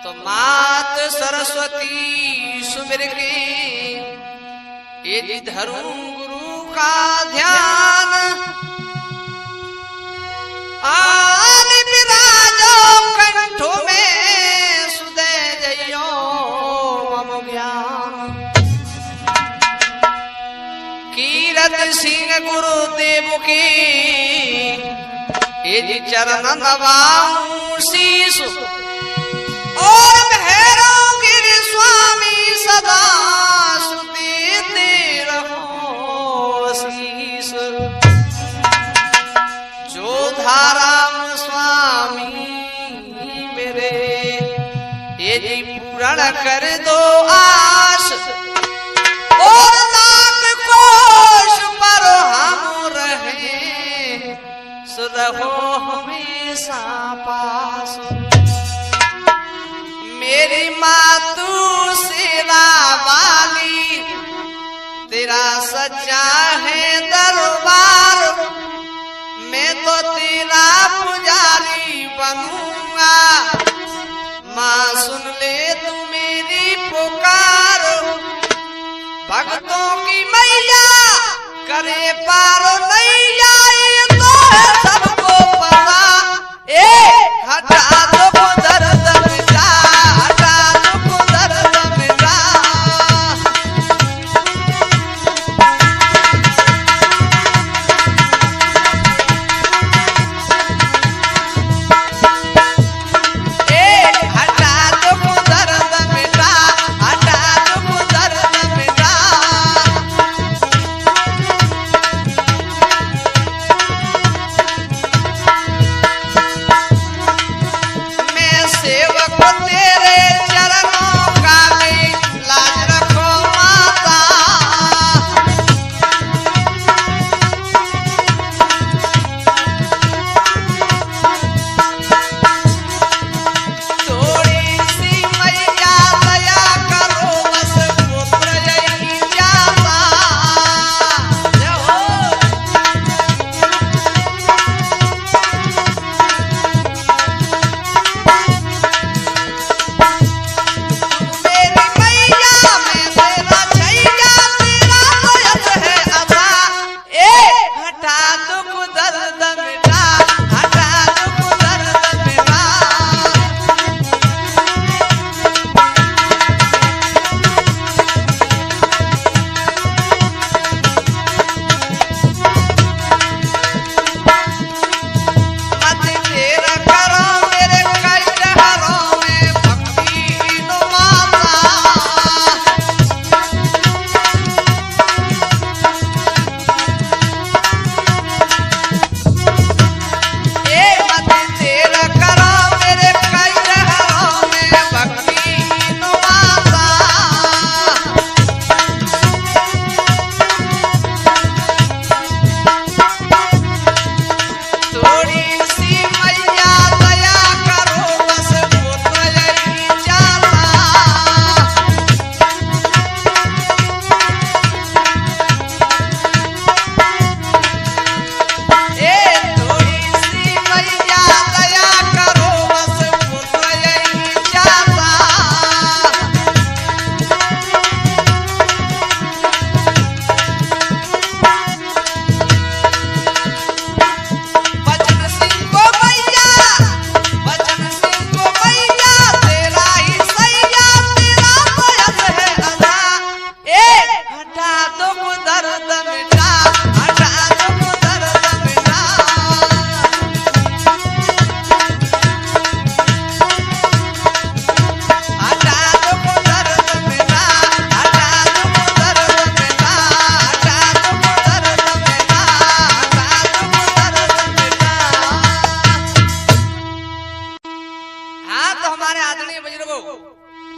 तो मात सरस्वती सुमिर के यदि धरूं गुरु का ध्यान आदि विराजो कंठो में सुदय जयो मम ज्ञान कीरत सिंह गुरुदेव के यदि चरण नवाऊं शीश और भैरव गिरि स्वामी सदा सुनते रहो शीश जो धाराम स्वामी मेरे यदि पूर्ण कर दो आश और लाख कोश पर हम रहे रहो हमेशा पास मेरी मातू सेरा वाली तेरा सच्चा है दरबार मैं तो तेरा पुजारी बनूंगा माँ सुन ले तू मेरी पुकार भक्तों की मैया करे पारो नहीं जाए तो सबको पता हटा दो दर्द मिटा हटा दो दर्द मिटा हटा दो दर्द मिटा हटा दो दर्द मिटा तेरे चरणों का भी लाज रखो माता थोड़ी सी मैया दया करो बस पुत्र यही जाता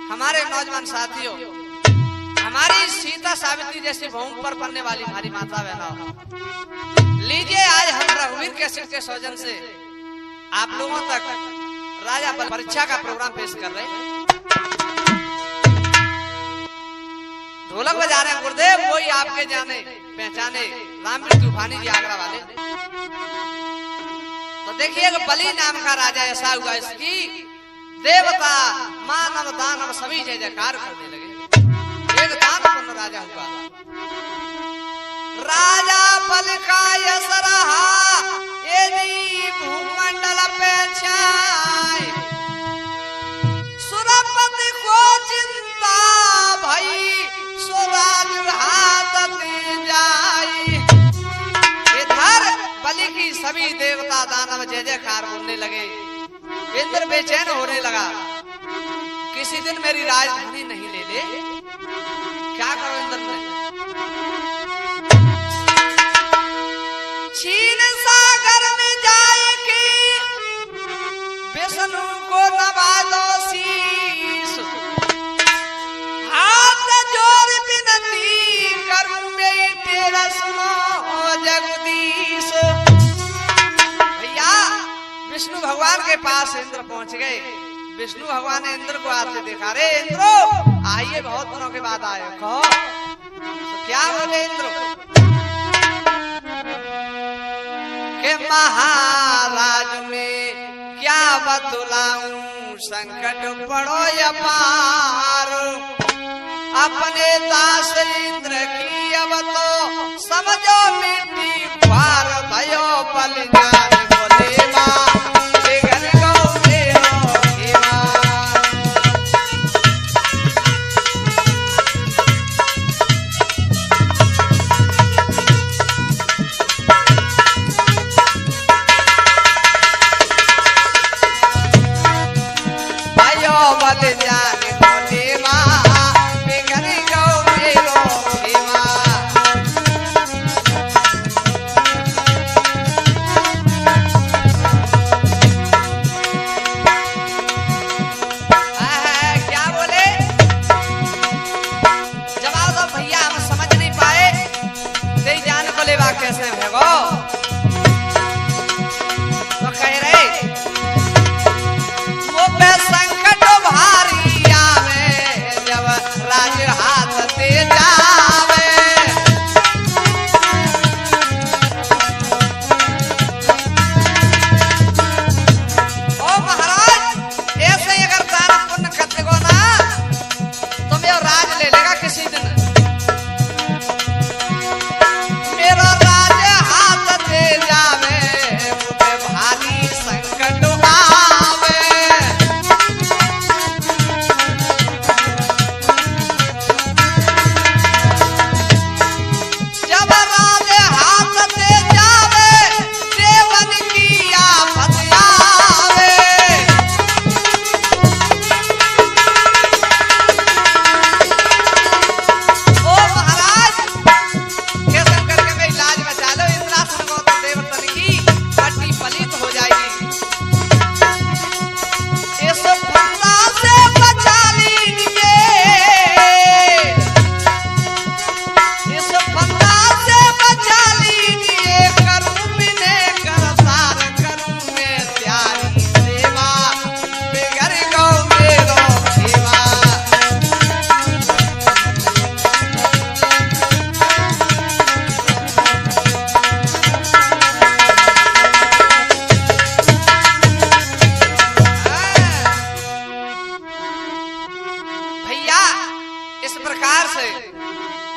हमारे नौजवान साथियों हमारी सीता सावित्री जैसी भूमि पर पलने वाली हमारी माता बहनों लीजिए आज हम रघुवीर कैसेट के सौजन से आप लोगों तक राजा परीक्षा का प्रोग्राम पेश कर रहे हैं। ढोलक बजा रहे हैं गुरुदेव वही आपके जाने पहचाने रामवीर तूफानी जी आगरा वाले। तो देखिए बली नाम का राजा ऐसा हुआ इसकी देवता मानव दानव सभी जय जयकार करने लगे। एक दानपुर राजा हुआ, राजा बल का यश रहा यदि भूमंडल पे छाए, सुरपति को चिंता भई स्वराज हाथ में जाई। इधर बलि की सभी देवता दानव जय जयकार बोलने लगे। इंद्र बेचैन होने लगा, किसी दिन मेरी राजधानी नहीं ले ले, क्या करो इंद्र ने? क्षीण सागर में जाए कि विष्णु को नवा दो शीश, हाथ जोड़ विनती करूं मैं तेरा सुनो जगदीश। भैया विष्णु भगवान के पास इंद्र पहुंच गए। विष्णु भगवान ने इंद्र को आते देखा, रे इंद्रो आइए, बहुत दिनों के बाद आए, कहो तो क्या बोले इंद्र के महाराज में क्या बतलाऊं, संकट पड़ो अपार, अपने दास इंद्र की अब तो समझो मिट्टी पार, भयो बलिदान बोले मां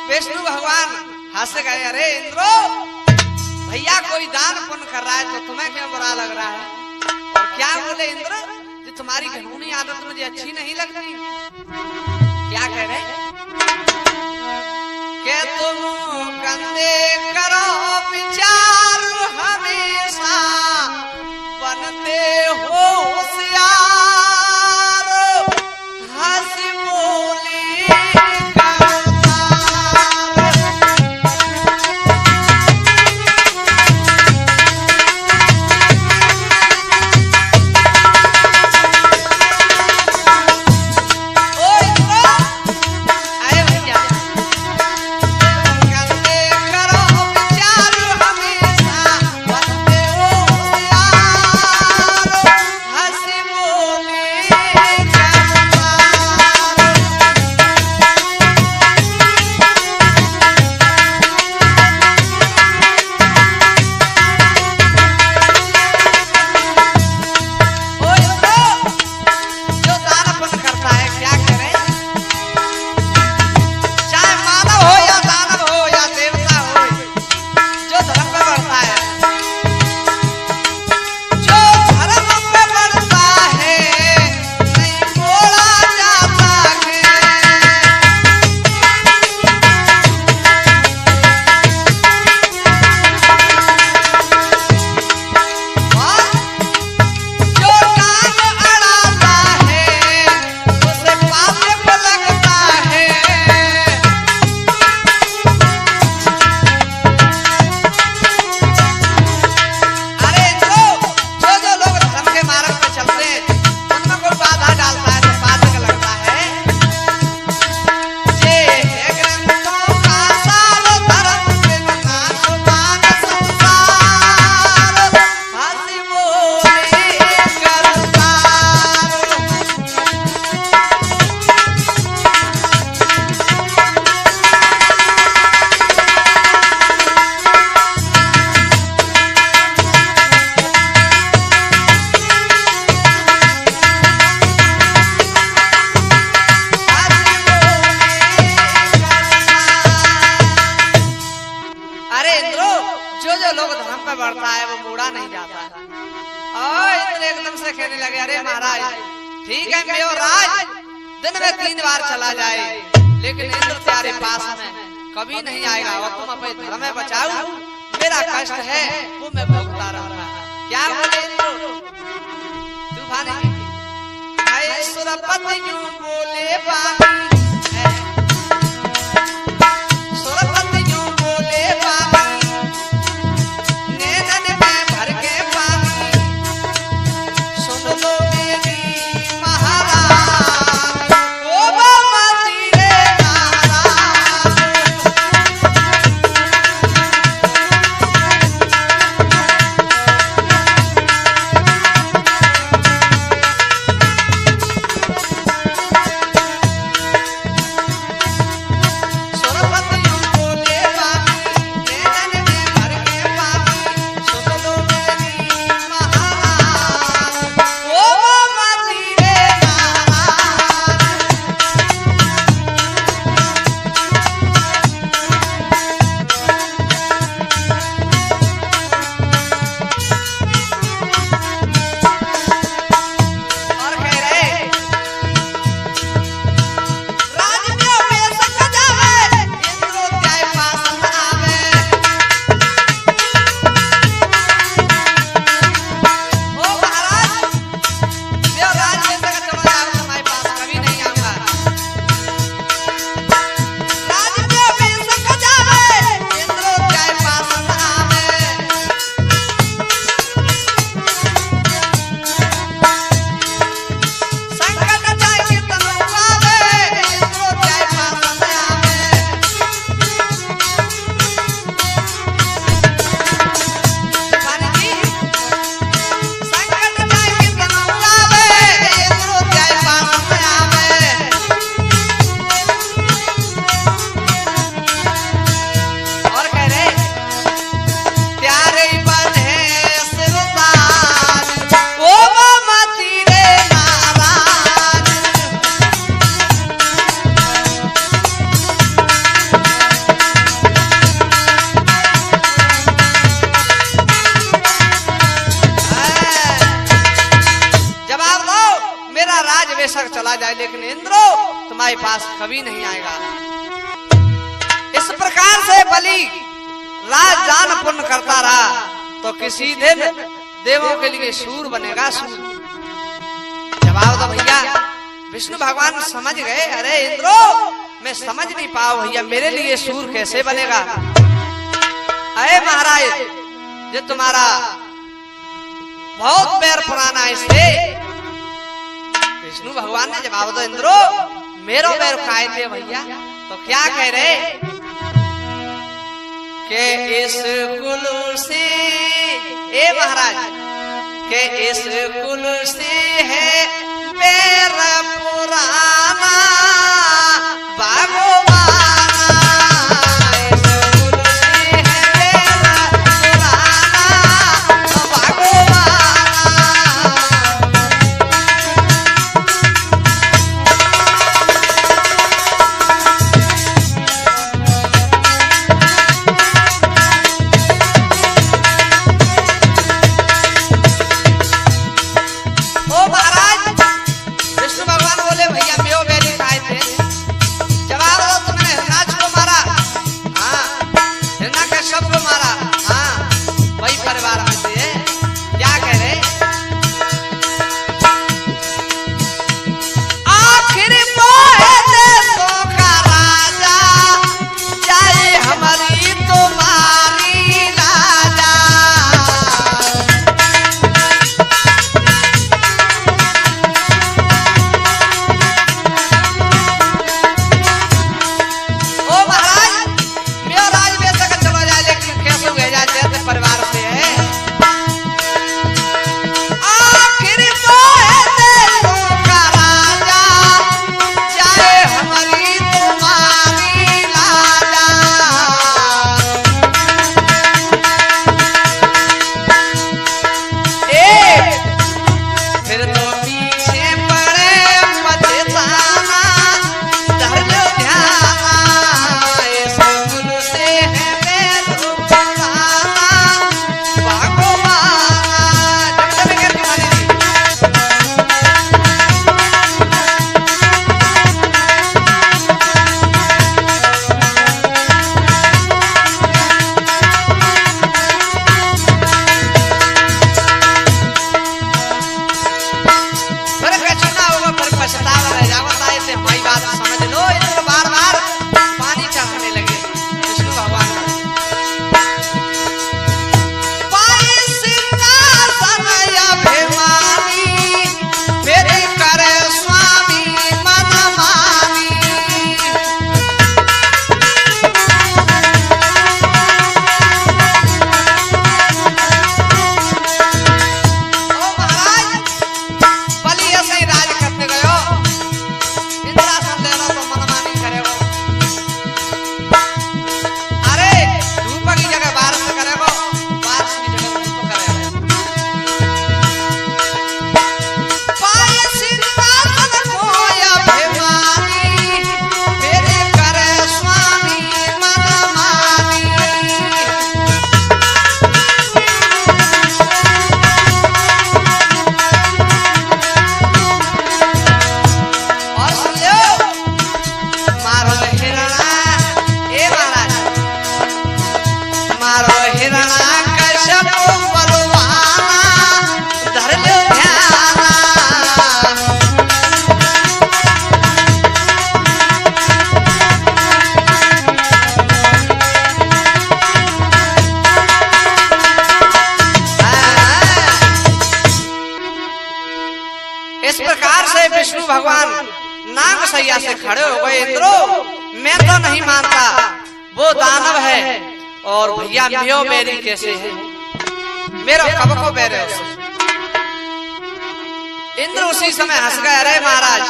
विष्णु भगवान हंस गए, अरे इंद्रो भैया कोई दान पुण्य कर रहा है तो तुम्हें क्यों बुरा लग रहा है? और क्या बोले इंद्र, जो तुम्हारी घिनौनी आदत मुझे अच्छी नहीं लगती। क्या कह रहे कि तुम कंधे करो विचार हमेशा बनते हो होशियार, हंसी बोली हमें है वो मोड़ा नहीं जाता। और इंद्र एकदम से कहने लगे, अरे महाराज ठीक है मेरे राज दिन में 3 बार चला जाए, लेकिन इंद्र तुम्हारे पास में कभी नहीं आएगा और तुम अपने धर्म में बचाओ, मेरा कष्ट है वो मैं भुगता रहूंगा। क्या बोले इंद्र? तूफान सुरपति यूं बोले बानी, सुरपति यूं बोले बानी, नैनन में भर के पानी, सुन लो मेरी महाराज, ओ बामती रे नाराज। बेशक चला जाए, लेकिन इंद्रो तुम्हारे पास कभी नहीं आएगा। इस प्रकार से बलि राज जान पुण्य करता रहा तो किसी दिन देवों के लिए सूर बनेगा। सूर जवाब दो भैया। विष्णु भगवान समझ गए, अरे इंद्रो मैं समझ नहीं पाऊं भैया, मेरे लिए सूर कैसे बनेगा? अरे महाराज ये तुम्हारा बहुत पैर पुराना है इससे। विष्णु भगवान ने जवाब दो, इंद्रो मेरो पैर खाए थे भैया, तो क्या कह रहे के इस कुल से, ए महाराज के इस कुल से है पैर पुराना भगवान। महाराज इस प्रकार से विष्णु भगवान नाग सैया से खड़े हो गए। इंद्रो, मैं तो नहीं मानता, वो दानव है और भैया मेरे मेरी कैसे है, मेरा कब को बेरे उससे। इंद्र उसी समय हंस गए, अरे महाराज,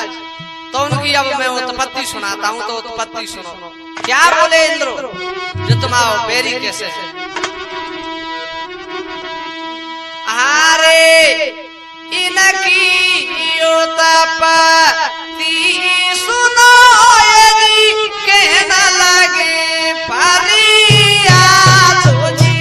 तो उनकी अब मैं उत्पत्ति सुनाता हूँ, तो उत्पत्ति सुनो। क्या बोले इंद्र, जो तुम आओ बेरी कैसे है। अरे इनकी उत्पत्ति सुनो, यदि कहना लगे फरिया तुझी।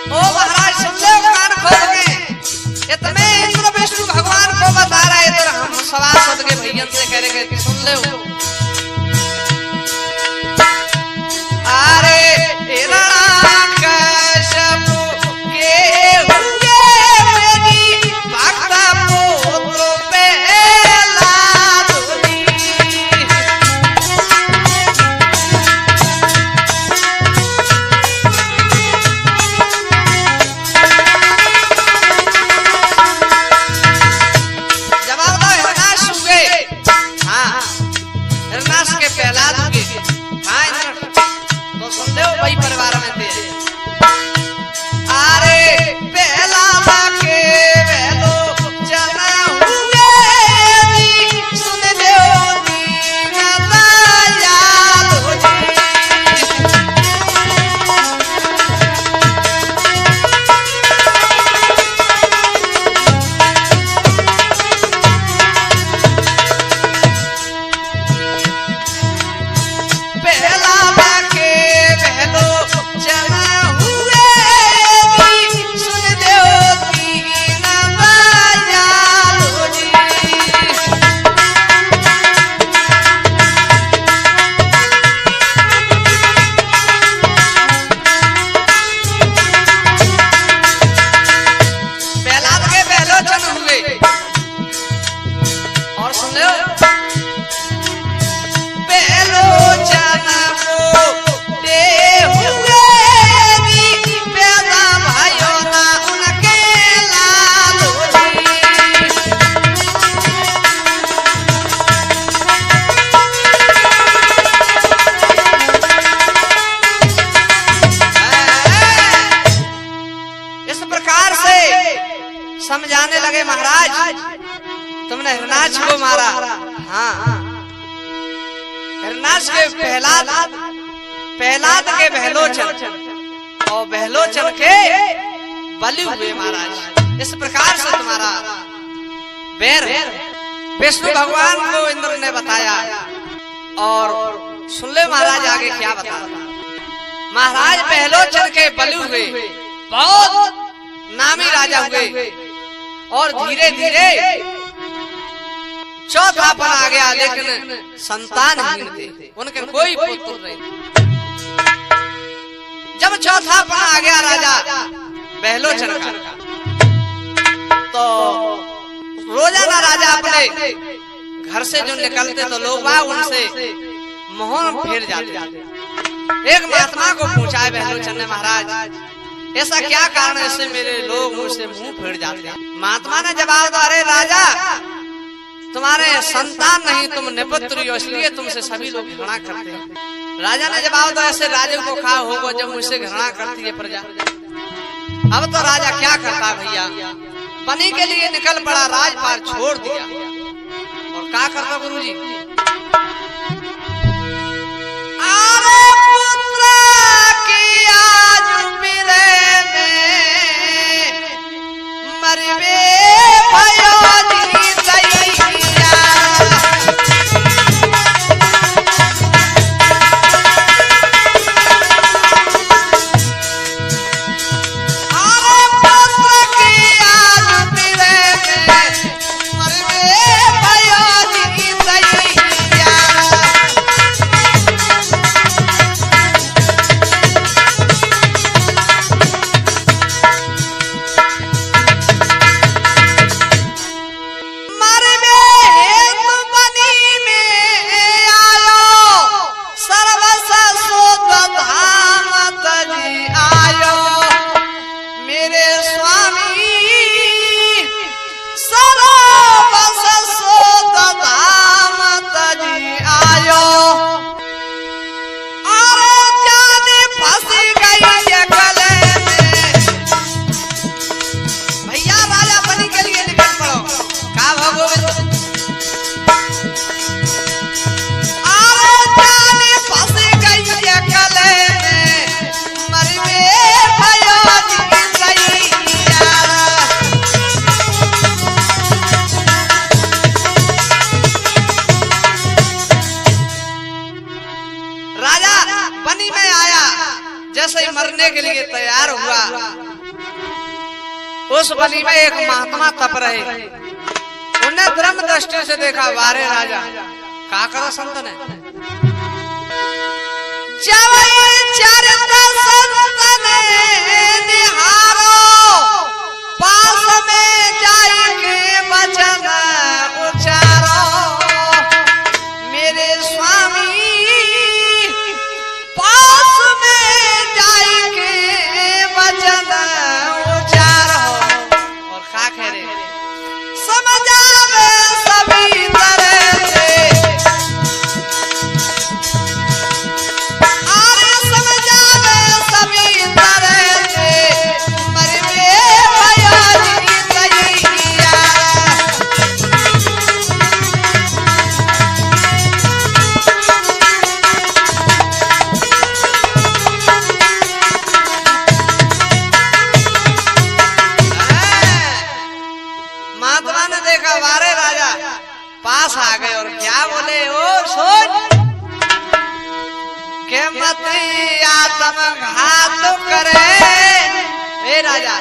ओ महाराज, सुन लो कान खोल के, इतने इंद्र विष्णु भगवान को बता रहे थे, हम सवाल सद के भैया से कह रहे थे, सुन ले। अरे हिरण्यकश्यप के हुए मेरी भक्त पुत्र प्रहलाद जी। जवाब दो, हिरण्याक्ष हुए। हाँ, हिरण्याक्ष के प्रहलाद हुए। हाँ इंद्र, तो सुन लो भाई, परिवार में थे। अरे प्रहलाद के बेलो जना हुए, सुन लो दीनदयाल जी। प्रहलाद के बेलो जना हुए, सुन लो दीनदयाल जी। प्रहलाद के बेलोचन हुए, और सुन लो बेलोचन मोटे हुए, पैदा भयो ना उनके लाल जी। इस प्रकार से समझाने लगे, महाराज तुमने हिरण्याक्ष को मारा। हाँ, हिरण्याक्ष के प्रहलाद के बहलोचन और बहलोचन के बलि हुए महाराज। इस प्रकार से तुम्हारा बैर विष्णु भगवान को इंद्र ने बताया। और सुन ले महाराज, आगे क्या बता। महाराज बहलोचन के बलि हुए, बहुत नामी राजा हुए, और धीरे धीरे चौथा पर आ गया, लेकिन संतानहीन थे, उनके कोई पुत्र नहीं। जब चौथा पर आ गया राजा बहलोचन का, तो रोजाना राजा अपने घर से जो निकलते तो लोग उनसे मोहन फेर जाते। एक महात्मा को पूछा है बहलोचन ने, महाराज ऐसा क्या कारण है, इससे मेरे लोग मुझसे मुंह फेर जाते हैं। महात्मा ने जवाब दिया, अरे राजा, तुम्हारे संतान नहीं, तुम निपुत्र हो, इसलिए तुमसे सभी लोग घृणा करते हैं। राजा ने जवाब दिया, ऐसे राजा को खा होगा जब मुझसे घृणा करती है प्रजा। अब तो राजा क्या करता भैया, बनी के लिए निकल पड़ा, राजपाट छोड़ दिया। और क्या करता गुरुजी, अरे पुत्र की आज बिरे में मरबे भयो दी दैया। अरे पुत्र की आज बिरे में मरबे भयो दी दैया। जैसे ही मरने के लिए तैयार हुआ, उस बनी में एक महात्मा तप रहे। उन्हें ब्रह्म दृष्टि से देखा, वारे राजा का करो संत ने निहारो, पास में जाएंगे वचन उचारो, मेरे स्वामी पास में जाएंगे वचन उचारो। और खा खेरे समझ आवे सभी तरह से, अरे समझ आवे सभी तरह से, मरवे भयानी तैया। महात्मा ने देखा, वारे राजा पास आ गए और क्या बोले, ओ सोच के मत आत्मघात करे, हे राजा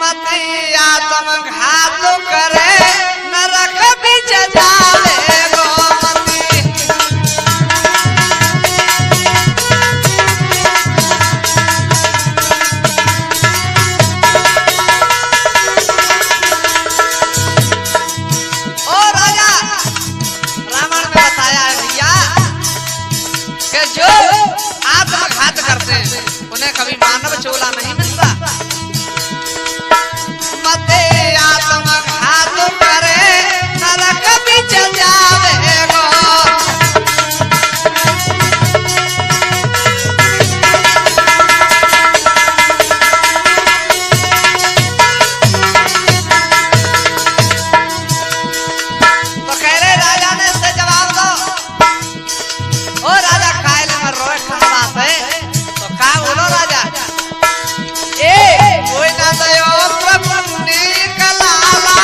मत आत्मघात करे, नरक बीच जाले गोमती। ओ राजा, रामायण में बताया है भैया कि जो आत्मघात करते हैं उन्हें कभी मानव चोला नहीं मिलता। मते आत्मघात करे, नरक बीच जावे गो। तो कह रहे राजा ने इससे जवाब दो। ओ राजा कायल में रोए खंबात है, तो का बोलो राजा, ए कोई ना दयो प्रभु ने कलाला,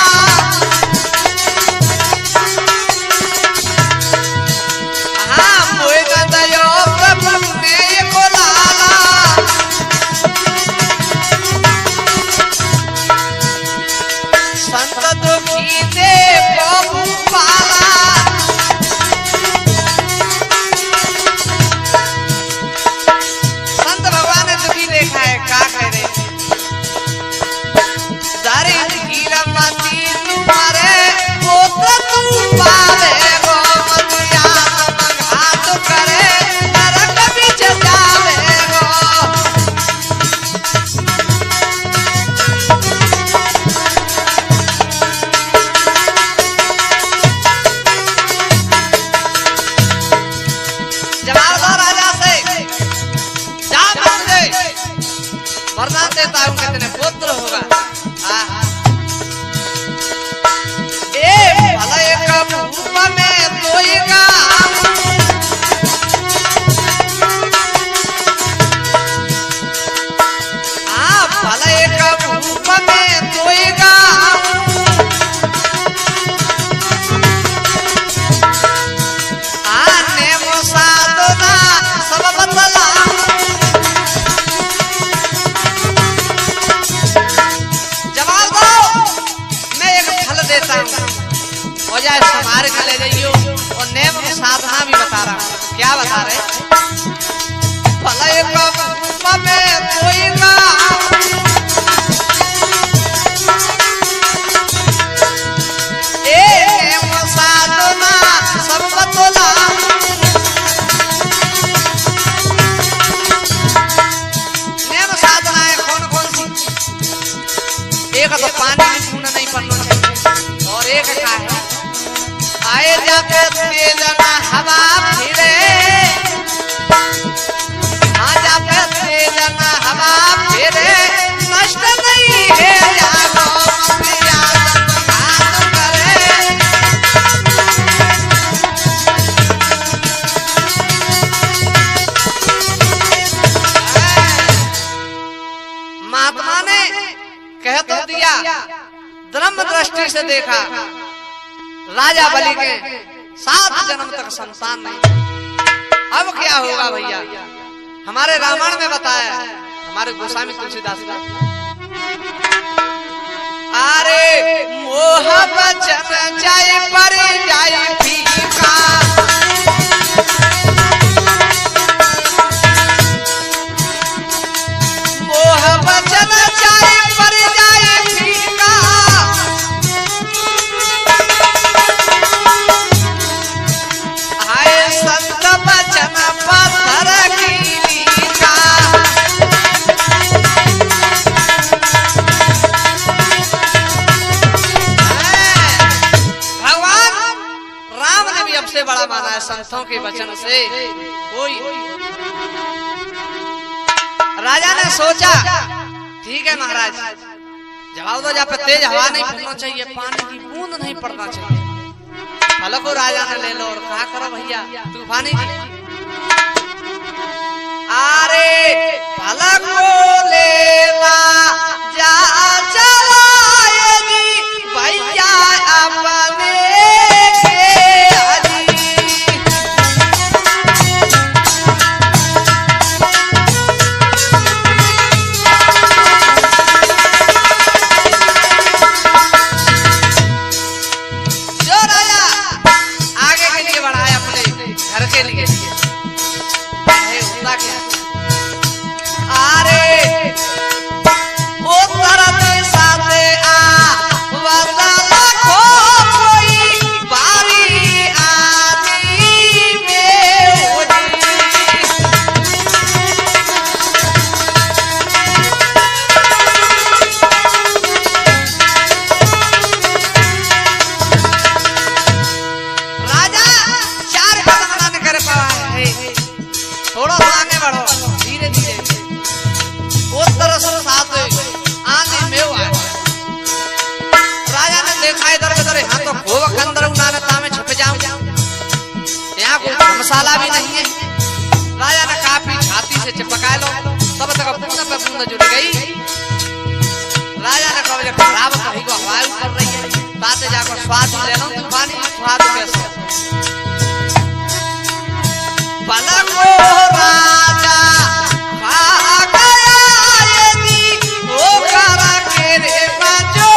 हाँ कोई ना दयो प्रभु ने कोलाला, संत दुखी दे प्रभु पाला। संत भगवान ने दुखी देखा है, का कह रहे, दारी हीरामती तुम्हारे पुत्र तू पावे गो, मत आत्मघात करे, नरक बीच जावे गो। जवाब दो राजा से, जा मुझे वरदान देता हूँ कि तेरे पुत्र होगा। ए भले एक रूप में तोयगा, भले एक रूप में तोयगा, नेम साधना सब बतला। जवाब दो, मैं एक फल देता हूँ, हो जाए संभार के ले जाइयो। और नेम साधना भी बता रहा हूँ। क्या बता रहे, भले एक रूप में तोयगा, नेम साधना सब बतला। नेम साधनाएं कौन कौन सी, एक तो पानी में छूना नहीं पड़ना चाहिए, और एक का है आए जाते तेज ना हवा फिरे, हाँ जाते तेज ना हवा फिरे, नष्ट नहीं है जानो आत्मघात करे। महात्मा ने कह तो दिया, ब्रह्म दृष्टि से देखा, राजा बलि के 7 जन्म तक संतान नहीं। अब क्या होगा भैया, हमारे रामायण में बताया हमारे गोस्वामी तुलसीदास ने, अरे मोह बचन जाए पर जाए फीका, मोह बचन जाए पर जाए फीका, हाय संत बचन पत्थर की लीका। सबसे बड़ा माना है संतों के वचन से कोई। राजा ने सोचा ठीक है महाराज, जवाब दो, जहाँ पे तेज हवा नहीं फूलना चाहिए, पानी की बूंद नहीं पड़ना चाहिए। फल को राजा ने ले लो और कहा करो भैया तूफानी जी, अरे फल को लेला जा चलाएगी भैया अपने मसाला भी नहीं है। राजा ने काफी छाती से चिपका लो, तब तक बूंद पे बूंद जुड़ गई। राजा ने कहा खराब कहीं को हवा उतर रही है, ताते जाकर स्वाद ले लो तूफानी, स्वाद कैसे भला को राजा खा गया यदि वो करा के रे बाजो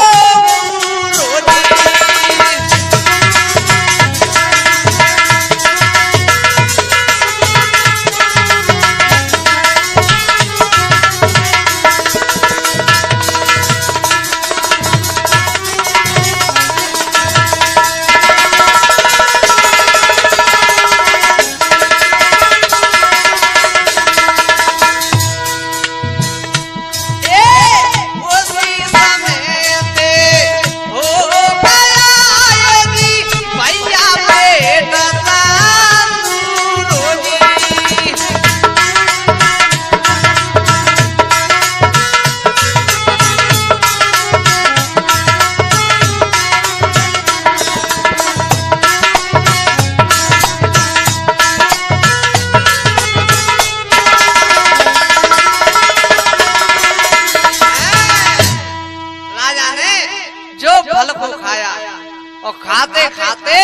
खाते खाते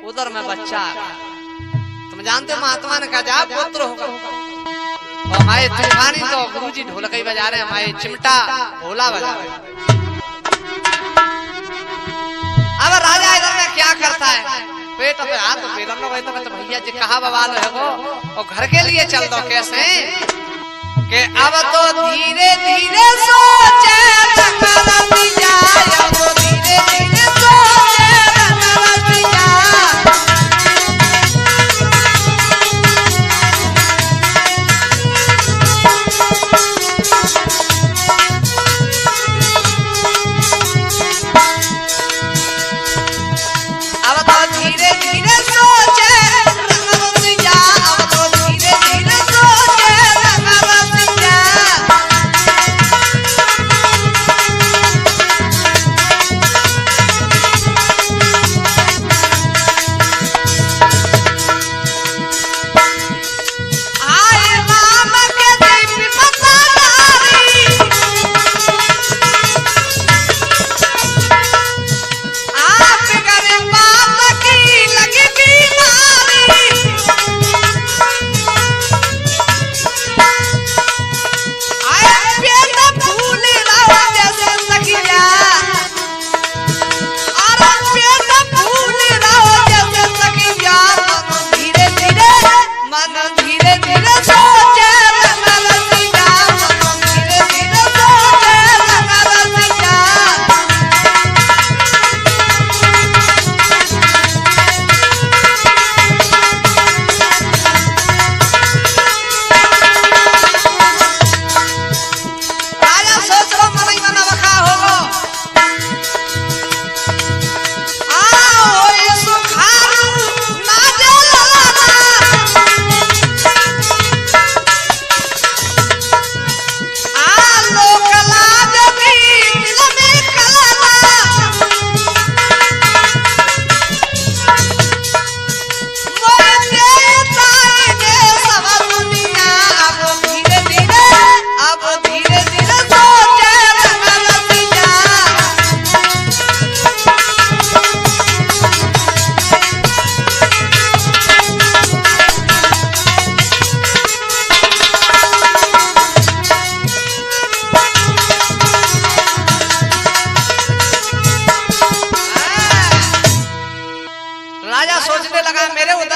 उधर में बच्चा। तुम जानते हो महात्मा ने कहा जा पुत्र होगा। और हमारे तूफानी तो गुरुजी ढोलकी बजा रहे हैं, हमारे चिमटा भोला बजा रहे हैं। अब राजा इधर में क्या करता है, पेट पे हाथ पेरन में तो भैया जी कहा बवाल है वो, और घर के लिए चल दो कैसे कि अब तो धीरे धीरे सोचे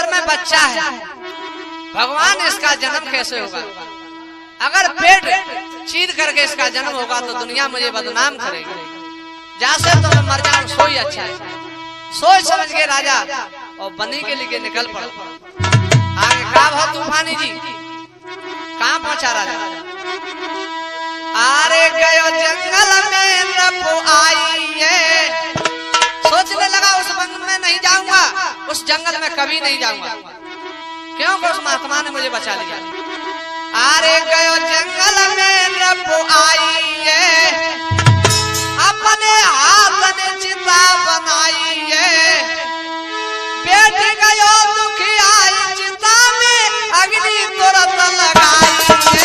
उदर में बच्चा है, भगवान इसका जन्म कैसे होगा? अगर पेट चीर करके इसका जन्म होगा तो दुनिया मुझे बदनाम करेगी। जैसे तो मैं मर जाऊं सोई अच्छा है। सोच समझ के राजा और बनी के लिए निकल पड़ा। आगे का भाव तूफानी जी कहाँ पहुंचा राजा? अरे गयो जंगल में रब आई है। सोचने लगा उस वन में नहीं जाऊंगा, उस जंगल में कभी नहीं जाऊंगा, क्योंकि उस महात्मा ने मुझे बचा लिया। अरे गयो जंगल में रब आई है, अपने हाथ ने चिता बनाई है। बैठ गयो दुखी आई चिता में, अग्नि तुरंत लगाई है।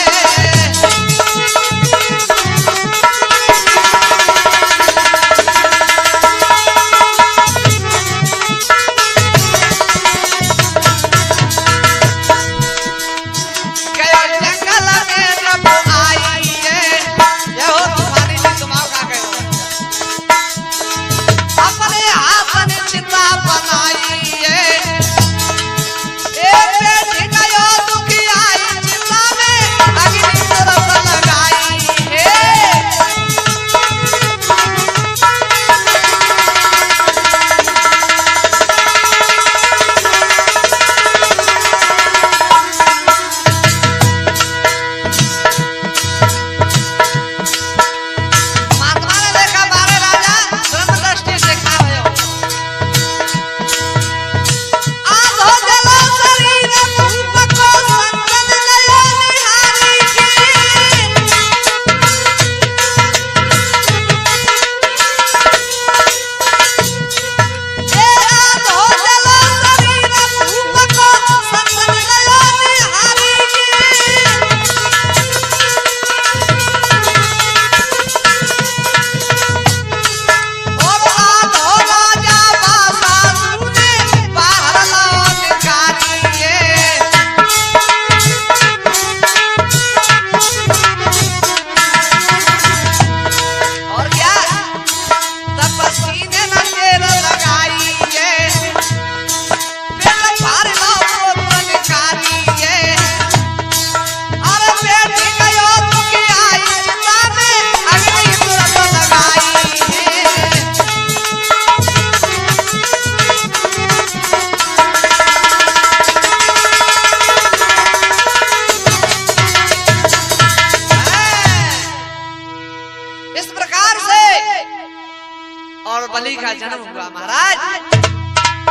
बलि का जन्म हुआ महाराज।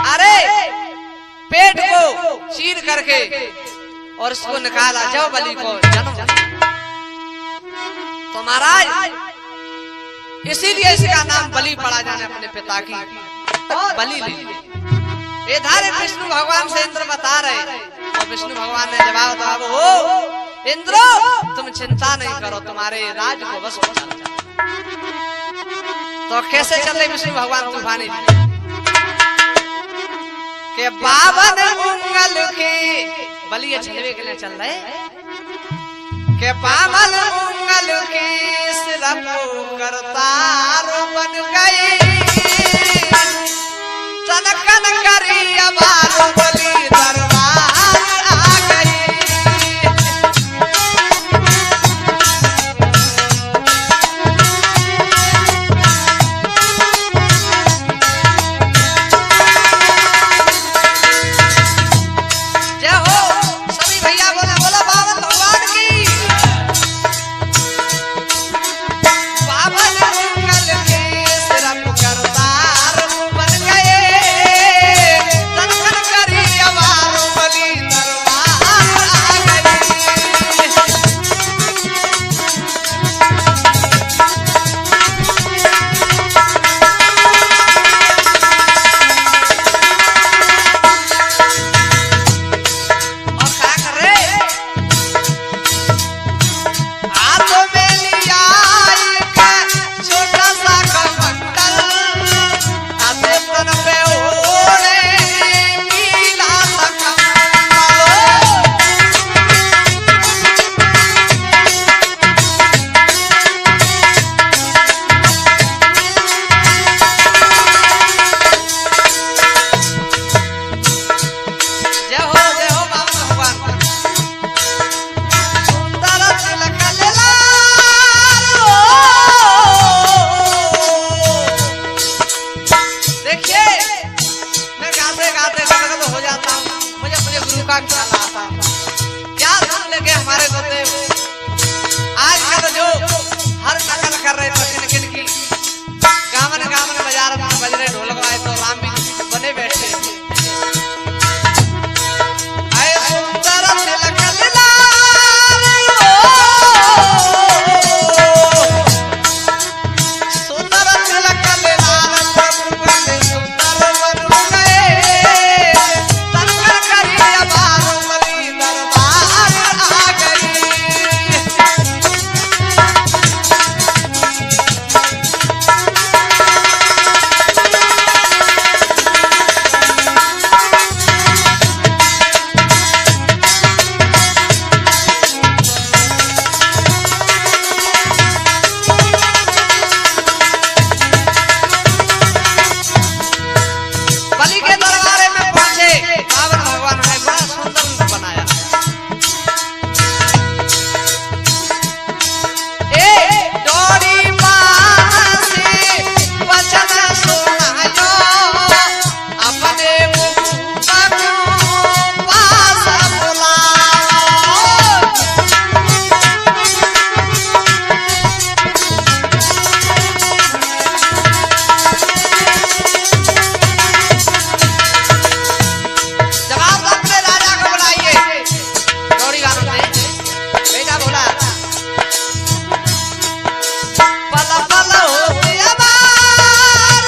अरे पेट को चीर करके और इसको निकाला, जब बलि को जन्म। तो महाराज इसीलिए इसका नाम बलि पड़ा जाने अपने पिता की बलि ले। इधर विष्णु भगवान से इंद्र बता रहे और विष्णु भगवान ने जवाब दिया, हो इंद्रो तुम चिंता नहीं करो, तुम्हारे राज को बस पहुंचा। तो कैसे चल रहे विष्णु भगवान तूफानी के बावन मंगल के बलि छलवे के लिए चल रहे के बावन मंगल के सिर करतार बन गए, तनकन करी अबार बलि दरबार आ गई। करतार बन गए, तनकन करी का ख्याल आता। क्या सुन लेके हमारे गुरुदेव आज कल जो हर नकल कर रहे थे किन की गावन गावन बाजार में बज रहे ढोलक वाले तो राम भी बने बैठे। आए सुंदर तिलक लाल सुंदर तिलक लाल प्रभु बने सुंदर बन गए तनकर करिया बारुमली दरबार आ गई। बलि के दरबारे में पहुंचे रावण भगवान ने बड़ा सुंदर रूप बनाया। ए डोरी बांसे वचन सुनायो अपने मुख को पास बुलाओ। जवाब अपने राजा को बुलाइए। गौरी गानों ने बेटा बोला पल पल होते अबार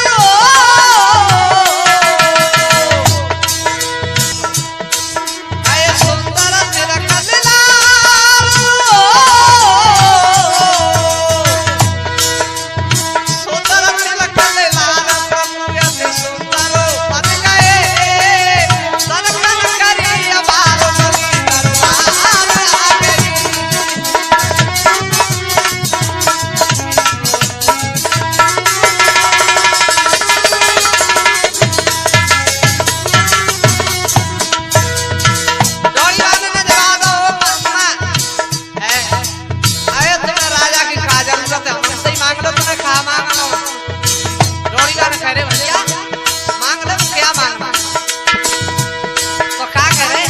आए सुंदर तिलक लाल सुंदर तिलक लाल प्रभु अति सुंदर बन गए तनकन करिया बारुमली दरबार आ गई। डोरी वाले ने जवाब दो महात्मा अरे तुम्हें राजा की का जरूरत है हमसे ही मांग लो तुम्हें कहा मांग लो। डोरी वाले कह रहे भैया मांग लो क्या मांगना तो क्या करे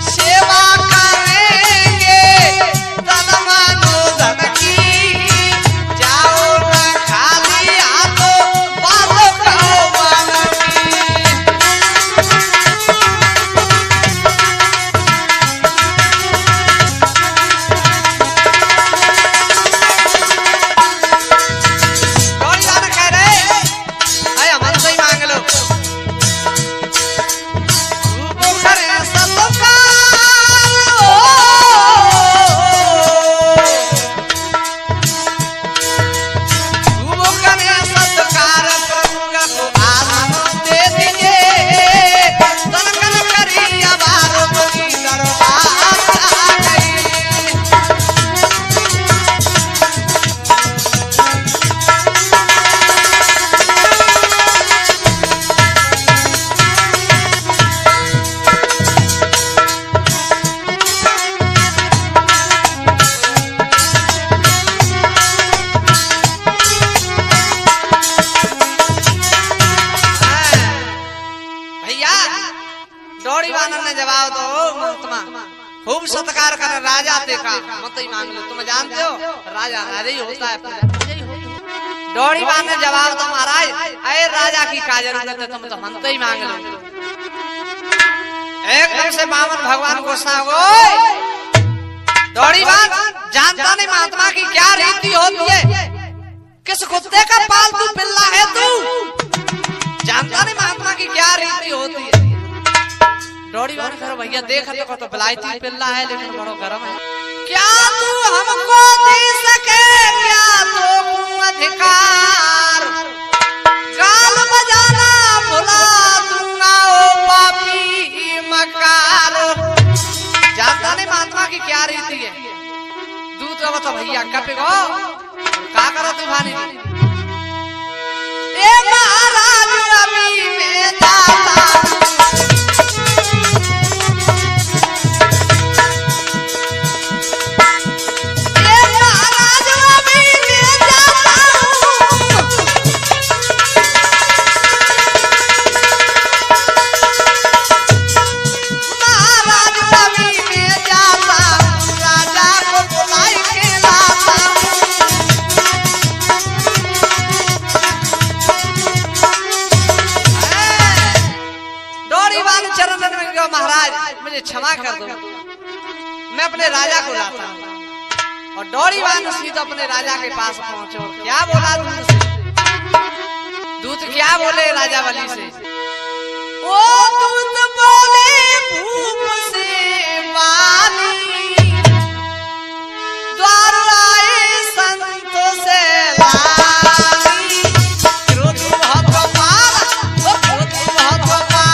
सेवा करेंगे तन मानो धन की जाओ न खाली हाथों बातों कहो मन की। गौरी वाले कह रहे अरे हमसे ही मांग लो। खूब करे सत्कार खूब करे सत्कार प्रभु को आसन दे दीजिए तनकन करिया बारुमली दरबार आ गई। भैया डोरी वानर ने जवाब दो महात्मा खूब सत्कार कर राजा देखा मत ही मांग लो। तुम जानते हो राजा राजा ही होता है प्रजा ही होती है। डोरी वानर ने जवाब दो महाराज अरे राजा की का जरूरत है तुम तो हमसे ही मांग लो। एकदम से बामन भगवान गुस्सा हो गए। डोरी वान जानता नहीं महात्मा की क्या रीति होती है किस कुत्ते का पालतू पिल्ला है तू जानता नहीं महात्मा की क्या रीति होती है। डोरी वान करो भैया देख देखो तो बिलायती पिल्ला है लेकिन बड़ो गरम है। क्या तू हमको दे सके क्या तो अधिकार गाल बजाना भुला दूंगा ओ पापी मकार। जानता नहीं महात्मा की क्या रीति है। दूध रहो तो भैया कपिगो का करो तू भानी ए महाराज रवि में दाता कहो महाराज मुझे क्षमा कर दो, मैं अपने राजा को लाता हूँ। और डोरी बांध सीधा अपने राजा के पास पहुंचो। क्या बोला दूत से? दूत क्या बोले राजा बलि से? ओ दूत बोले भूप से वाली, द्वार आए संतों से लाली, क्रोध बहुत मार, वो क्रोध बहुत मार।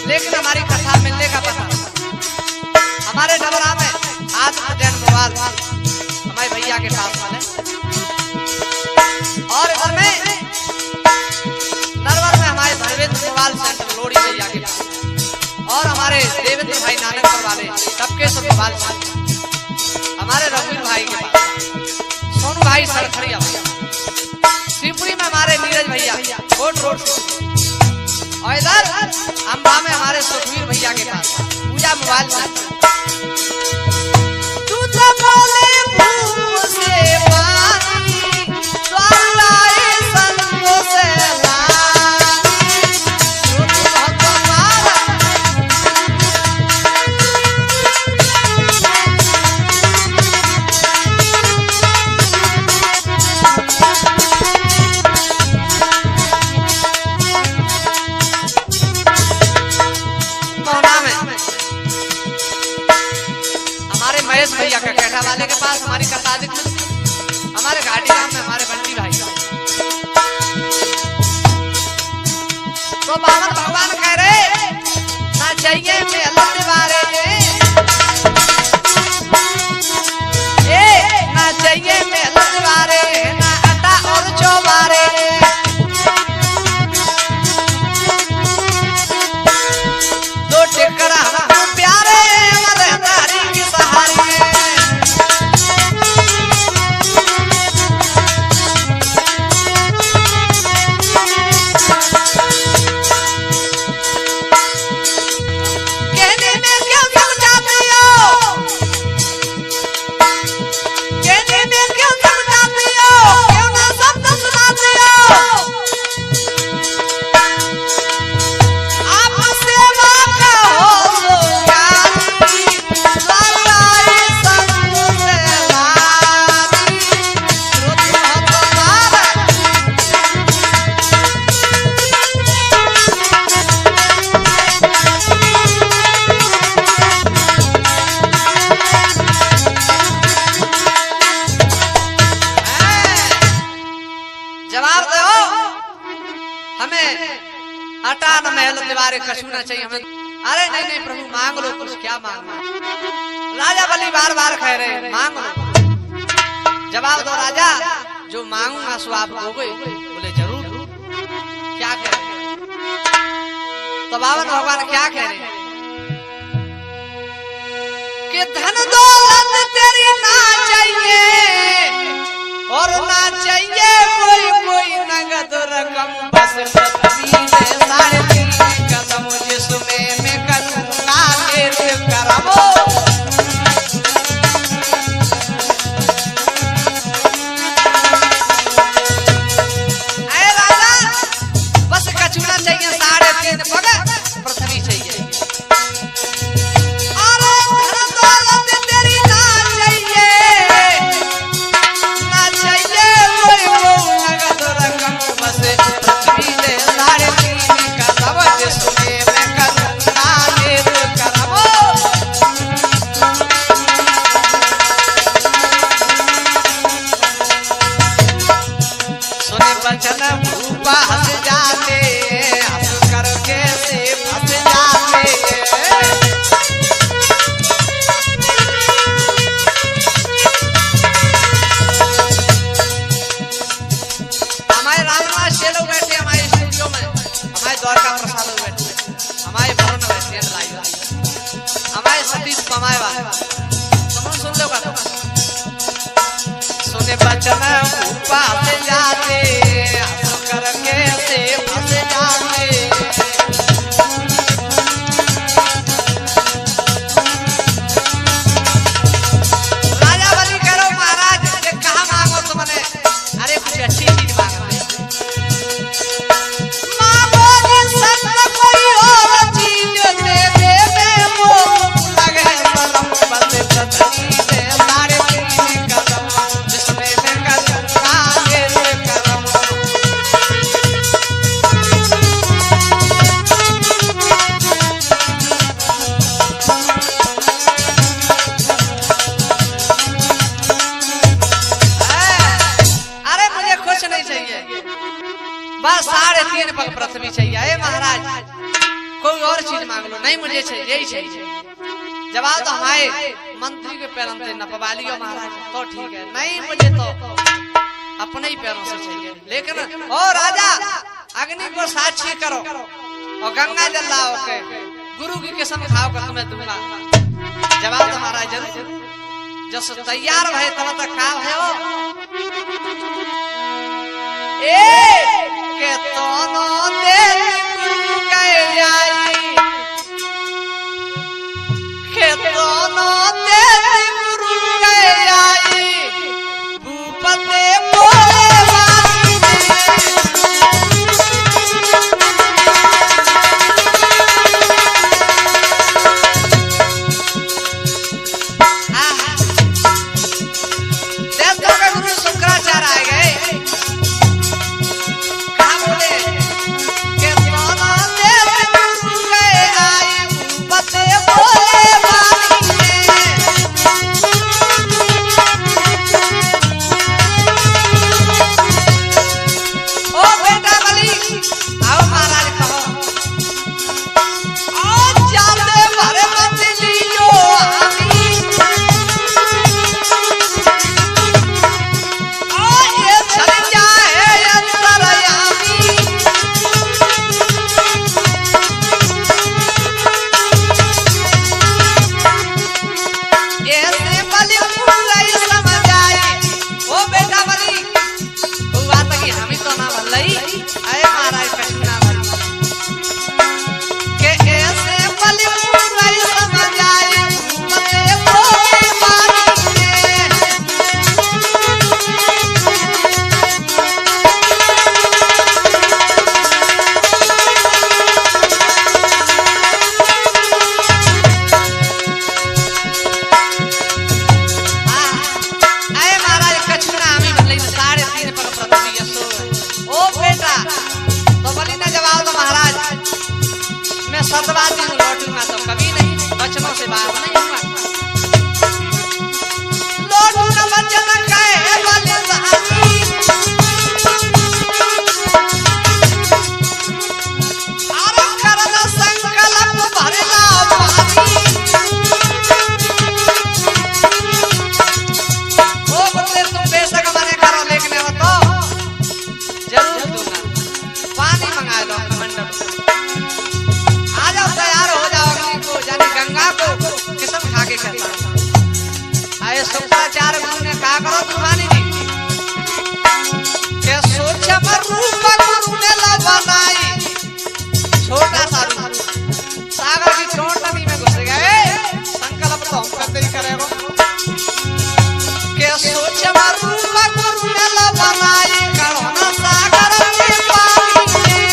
लेकिन हमारी कथा मिलने का पता हमारे नवरा में आज जैन मोबाइल हमारे भैया के पास वाले और इधर में नरवर में हमारे धर्मेंद्र मोबाइल सेंटर लोड़ी भैया के पास और हमारे देवेंद्र भाई नानकपुर वाले सबके सब मोबाइल सेंटर हमारे रघुवीर भाई के पास सोनू भाई सरखड़िया शिवपुरी में हमारे नीरज भैया कोट रोड और इधर अंबा में हमारे सुखवीर भैया के पास पूजा मोबाइल सेंटर। तू तो बोले भूप से पानी, द्वार आए संतों से लानी, क्रोध बहुत मार। हमारे महेश भैया का कैठा वाले के पास हमारी कथा हमारे घाटी गांव में हमारे बंटी भाई तो बाबर भगवान कह रहे ना चाहिए मैं अल्लाह बारे ना चाहिए मैं अल्लाह बारे ना अटा और चौबारे दो टिकर हम प्यारे कछूना चाहिए हमें। अरे नहीं नहीं प्रभु मांग लो कुछ, क्या मांगना। राजा बलि बार बार कह रहे मांग लो। जवाब दो राजा, जो मांगूंगा सो आप दोगे। बोले जरूर। क्या कह रहे? तो बावन भगवान क्या कह रहे कि धन दौलत तेरी ना चाहिए और ना चाहिए कोई कोई नगद रकम, बस साढ़े 3 कदम जिसमें मैं करूंगा करबो। बचन पास जाते करके से फंस जाते। राजा बलि करो महाराज कहा मांगो तुमने? अरे कुछ अच्छी चीज मांगो। बस 3.5 पग पृथ्वी चाहिए महाराज, कोई और चीज मांग लो। नहीं मुझे चाहिए, यही चाहिए। जवाब तो हमारे मंत्री के पैरों से नपवा लियो महाराज तो ठीक है, नहीं मुझे तो अपने ही पैरों से चाहिए। लेकिन ओ राजा अग्नि को साक्षी करो और गंगा जल लाओ के गुरु की कसम खाओ कर तुम्हें दूंगा। जवाब तो महाराज जरूर जस तैयार भय तब तक का भयो के तोनो दे गए आई के तोनो दे गुरु गए आई भूपते बोले गुरु शुक्राचार्य आ गए। सतवादी हूँ, लौटूंगा तो कभी नहीं, बचनों से बाहर नहीं हुआ। लौटूंगा बचन कहे बलिदानी, अरे करना संकल्प भरला पानी। वो बोले तुम बेशक मने करो, लेकिन वो तो जरूर दूंगा। पानी मंगा लो मंडप से, तैयार हो जाओ। अग्नि को यानी गंगा को किस्म खा के कहता आए शुक्राचार्य गुरु ने कहा करो तुम्हारी जी के सोच पर रूप गुरु ने बनाई। छोटा सा रूप सागर की चोट नदी में घुस गए, संकल्प तो हम करते ही करेंगे। के सोच पर रूप गुरु ने बनाई, करोना सागर के पानी में।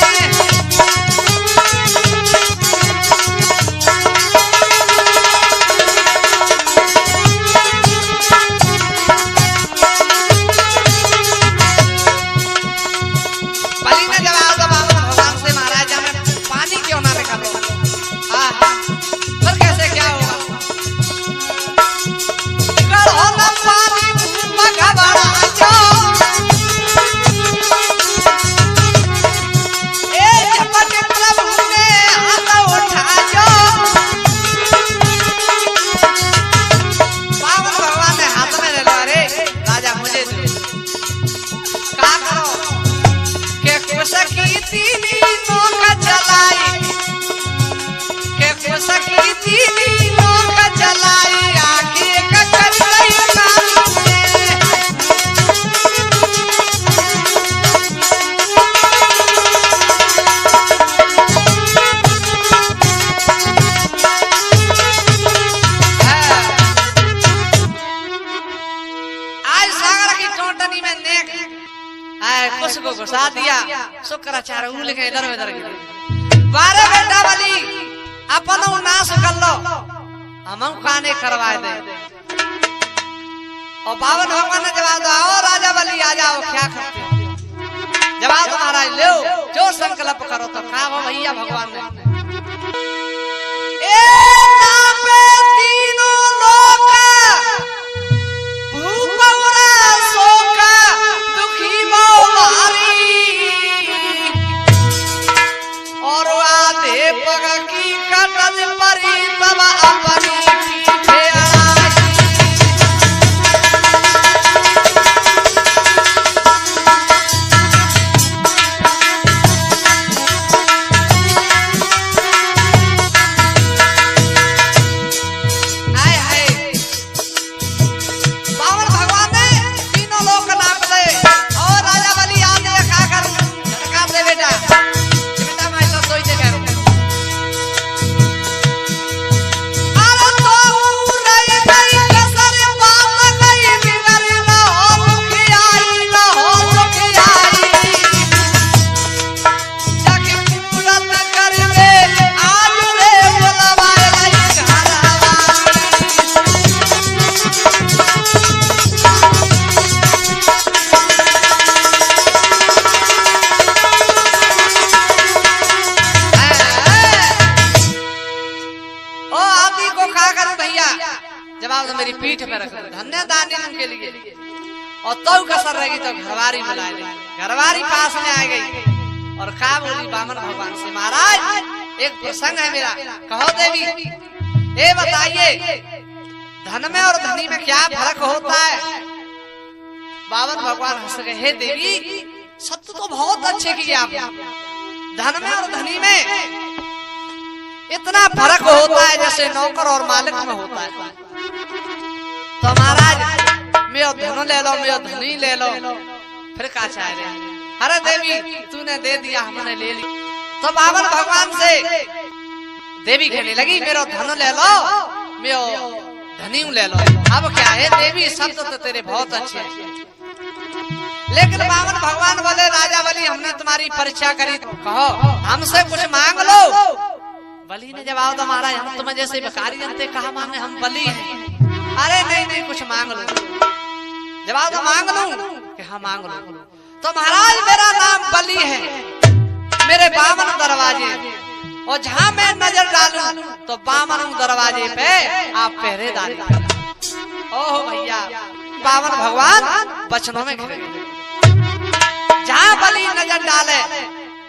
कुछ को घुसा दिया, शुक्राचार्य उल के इधर उधर गिरे। बारे बेटा वाली अपन नाश कर लो, हम खाने करवाए दे। और बावन भगवान ने जवाब दिया, आओ राजा बलि आ जाओ, क्या करते हो? जवाब तो महाराज लो, जो संकल्प करो तो कहा हो भैया भगवान ने। ए नापे तीनों लोक, भूपौरा शोक, दुखी बहुवारी, और आधे पग की कटज परी तब अपनी पीछे मेरी पीठ पे रख दो, धन्य दान के लिए। और तो कसर रहेगी तो घरवारी बुला ले। घरवारी पास में आ गई और कहा बोली बामन भगवान से, महाराज एक प्रसंग है मेरा, कहो देवी। ये बताइए धन में और धनी में क्या फर्क होता है? बामन भगवान हंस गए, हे देवी सत्य तो बहुत अच्छे किए आप, धन में और धनी में इतना फर्क होता है जैसे नौकर और मालिक में होता है। तो महाराज मैं धन ले लो, मैं धनी ले लो, फिर क्या चाह रहे? अरे देवी तूने दे दिया, हमने ले ली। तो बामन भगवान से देवी कहने लगी, मेरा धन ले लो, मैं धनी ले लो। अब क्या है देवी, शब्द तो तेरे बहुत अच्छे हैं, लेकिन बामन भगवान बोले, राजा बलि हमने तुम्हारी परीक्षा करी, कहो हमसे कुछ मांग लो। बलि ने जवाब दिया, महाराज हम तुम्हें जैसे भिखारी जनते कहा मांगे, हम बलि हैं। अरे नहीं नहीं कुछ मांग लो। जवाब तो मांग लूं कि हाँ मांग लो। तो महाराज मेरा नाम बलि है, मेरे बामन दरवाजे, और जहां मैं नजर डालूं तो बामन दरवाजे पे आप पहरेदारी करो। ओहो भैया, बामन भगवान बचनों में खड़े, जहां बलि नजर डाले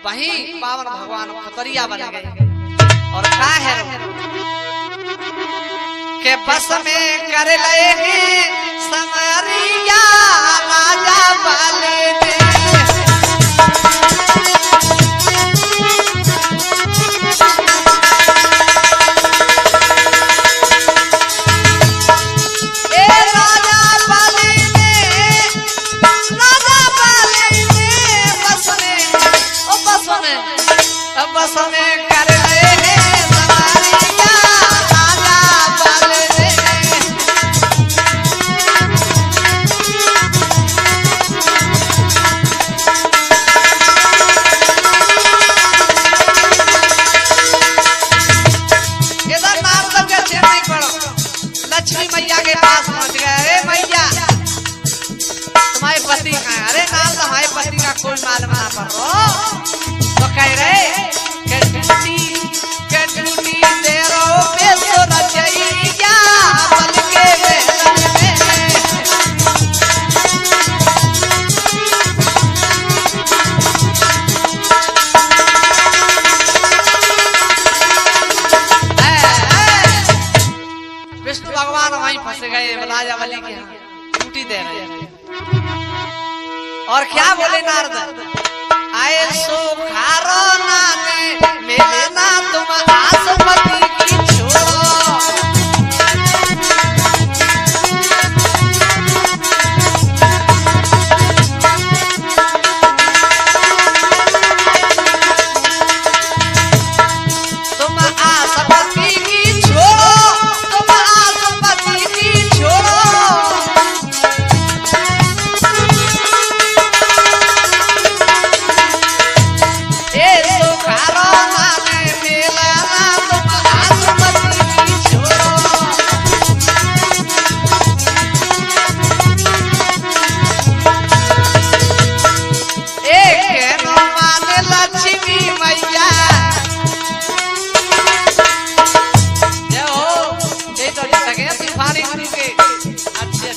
वहीं बामन भगवान खतरिया बन गए। और क्या है के बस में कर लेंगे समरिया राजा बलि ने। बस में कर ले समरिया राजा बलि ने। इधर नारद के चेत नहीं पड़ो, लक्ष्मी मैया के पास पहुंच गए। अरे मैया तुम्हारे पति कहाँ है? अरे नारद हमारे पति का कोई मालूम ना पड़ो। तो कह रहे कटूटी तेरो पेशो रचैया बल के महल में। विष्णु भगवान वहीं फंस गए, राजा बलि के यहाँ टूटी दे रहे। और क्या बोले नारद, आए सो खारो नाने मेरे ना तुम आसपति की छोड़ो। तुम आसपति की छोड़ो, तुम आसपति की छोड़ो।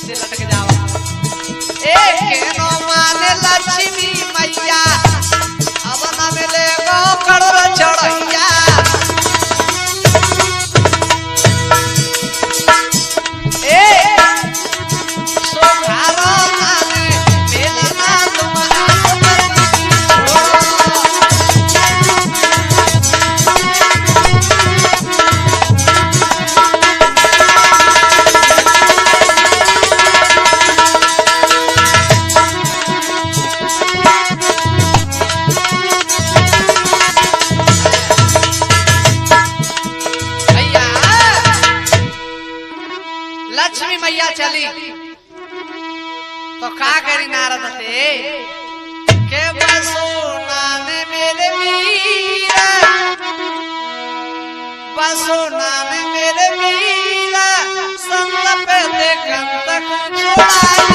ऐसे लटक जावा। एक नो माने लक्ष्मी मैया अब ना मिले गो कड़र चढ़ैया। लक्ष्मी मैया चली तो का करी नारद थे के बसो नाने मेरे मीरा, बसो नाने मेरे मीरा संग पे देखंत को छुड़ाई।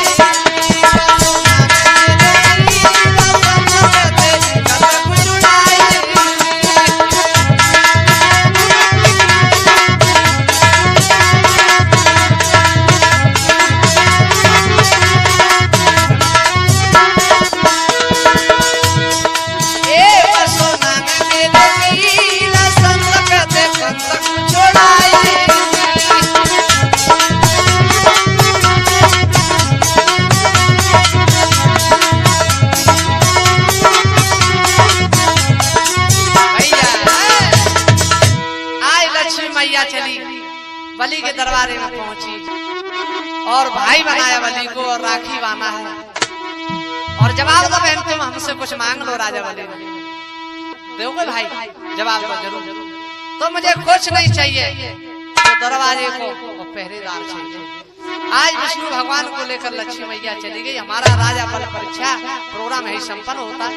चली बलि के दरबारे में पहुंची और भाई बनाया बलि को और राखी बांधा है और जवाब दो बहन तुम हमसे कुछ मांग लो। राजा बलि दोगे भाई? जवाब दो जरूर। तो मुझे कुछ नहीं चाहिए, तो दरवाजे को पहरेदार चाहिए। आज विष्णु भगवान को लेकर लक्ष्मी मैया चली गई। हमारा राजा बल परीक्षा प्रोग्राम यही संपन्न होता है।